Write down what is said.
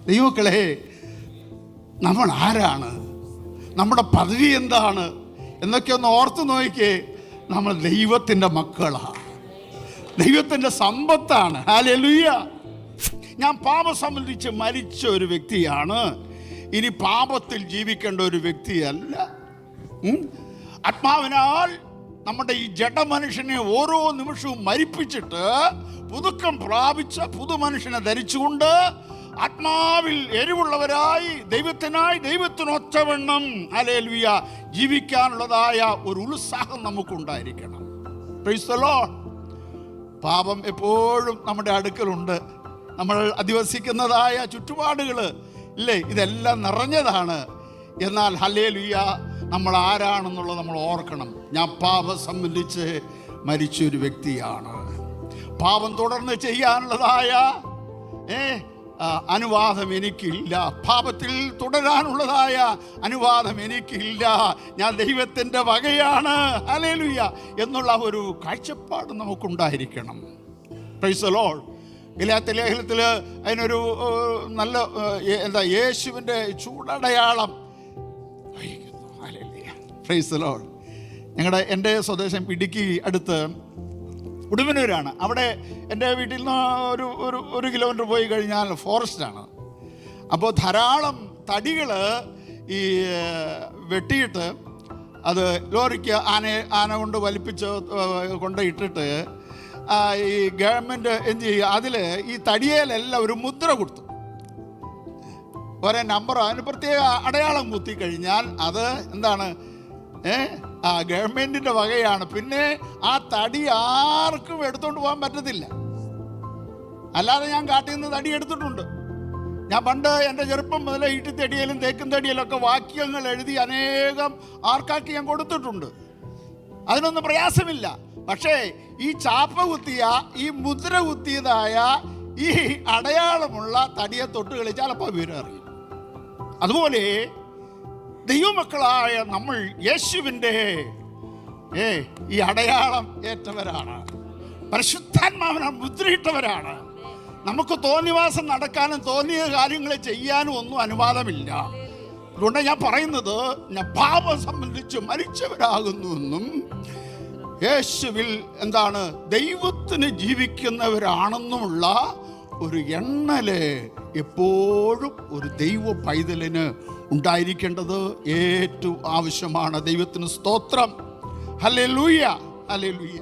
ദൈവമക്കളെ, നമ്മൾ ആരാണ്, നമ്മുടെ പദവി എന്താണ് എന്നൊക്കെ ഒന്ന് ഓർത്ത് നോക്കിക്കേ. നമ്മൾ ദൈവത്തിൻ്റെ മക്കളാണ്, ദൈവത്തിൻ്റെ സമ്പത്താണ്. ഹല്ലേലൂയ. ഞാൻ പാപം സംബന്ധിച്ച് മരിച്ച ഒരു വ്യക്തിയാണ്, ഇനി പാപത്തിൽ ജീവിക്കേണ്ട ഒരു വ്യക്തിയല്ല. ആത്മാവിനാൽ നമ്മുടെ ഈ ജഡമനുഷ്യനെ ഓരോ നിമിഷവും മരിപ്പിച്ചിട്ട് പുതുക്കം പ്രാപിച്ച പുതുമനുഷ്യനെ ധരിച്ചുകൊണ്ട് ആത്മാവിൽ എരിവുള്ളവരായി ദൈവത്തിനായി ദൈവത്തിനൊത്തവണ്ണം ഹല്ലേലൂയ ജീവിക്കാനുള്ളതായ ഒരു ഉത്സാഹം നമുക്കുണ്ടായിരിക്കണം. Praise the Lord. പാപം എപ്പോഴും നമ്മുടെ അടുക്കലുണ്ട്. നമ്മൾ അധിവസിക്കുന്നതായ ചുറ്റുപാടുകൾ ഇല്ലേ, ഇതെല്ലാം നിറഞ്ഞതാണ്. എന്നാൽ ഹല്ലേലൂയ, നമ്മൾ ആരാണെന്നുള്ളത് നമ്മൾ ഓർക്കണം. ഞാൻ പാപം സംബന്ധിച്ച് മരിച്ചൊരു വ്യക്തിയാണ്. പാപം തുടർന്ന് ചെയ്യാനുള്ളതായ അനുവാദം എനിക്കില്ല, പാപത്തിൽ തുടരാനുള്ളതായ അനുവാദം എനിക്കില്ല. ഞാൻ ദൈവത്തിൻ്റെ വകയാണ് ഹല്ലേലൂയ എന്നുള്ള ഒരു കാഴ്ചപ്പാട് നമുക്കുണ്ടായിരിക്കണം. Praise the lord. ഗലാത്യ ലേഖനത്തിൽ അതിനൊരു നല്ല യേശുവിൻ്റെ ചൂടടയാളം വഹിക്കുന്നു. ഹല്ലേലൂയ. Praise the lord. എൻ്റെ സ്വദേശം ഇടുക്കി അടുത്ത് ഉടുമ്പന്നൂരാണ്. അവിടെ എൻ്റെ വീട്ടിൽ നിന്ന് ഒരു കിലോമീറ്റർ പോയി കഴിഞ്ഞാൽ ഫോറസ്റ്റാണ്. അപ്പോൾ ധാരാളം ഈ വെട്ടിയിട്ട് അത് ലോറിക്ക് ആന കൊണ്ട് വലിപ്പിച്ച് കൊണ്ടിട്ടിട്ട് ഈ ഗവൺമെൻറ് എന്ത് ചെയ്യുക, അതിൽ ഈ തടിയേലെല്ലാം ഒരു മുദ്ര കൊടുത്തു, ഒരേ നമ്പറോ അതിന് പ്രത്യേക അടയാളം കുത്തി കഴിഞ്ഞാൽ അത് എന്താണ്, ഗവൺമെൻറ്റിൻ്റെ വകയാണ്. പിന്നെ ആ തടി ആർക്കും എടുത്തുകൊണ്ട് പോകാൻ പറ്റത്തില്ല. അല്ലാതെ ഞാൻ കാട്ടിൽ നിന്ന് തടി എടുത്തിട്ടുണ്ട്. ഞാൻ പണ്ട് എൻ്റെ ചെറുപ്പം മുതലേ ഈട്ടിത്തടിയിലും തേക്കും തടിയിലും ഒക്കെ വാക്യങ്ങൾ എഴുതി അനേകം ആർക്കാക്കി ഞാൻ കൊടുത്തിട്ടുണ്ട്. അതിനൊന്നും പ്രയാസമില്ല. പക്ഷേ ഈ ചാപ്പ കുത്തിയ, ഈ മുദ്ര കുത്തിയതായ ഈ അടയാളമുള്ള തടിയെ തൊട്ട് കളിച്ചാൽ അപ്പോൾ വിവരം അറിയും. അതുപോലെ ദൈവമക്കളായ നമ്മൾ യേശുവിൻ്റെ ഈ അടയാളം ഏറ്റവരാണ്, പരിശുദ്ധാത്മാവിനാൽ മുദ്രയിട്ടവരാണ്. നമുക്ക് തോന്നിവാസം നടക്കാനും തോന്നിയ കാര്യങ്ങൾ ചെയ്യാനും ഒന്നും അനുവാദമില്ല. അതുകൊണ്ട് ഞാൻ പറയുന്നത്, ഞാൻ പാപം സംബന്ധിച്ച് മരിച്ചവരാകുന്നുവെന്നും യേശുവിൽ എന്താണ് ദൈവത്തിന് ജീവിക്കുന്നവരാണെന്നുമുള്ള ഒരു എണ്ണല് എപ്പോഴും ഒരു ദൈവ പൈതലിന് ഉണ്ടായിരിക്കേണ്ടത് ഏറ്റവും ആവശ്യമാണ്. ദൈവത്തിന് സ്തോത്രം. Hallelujah, hallelujah.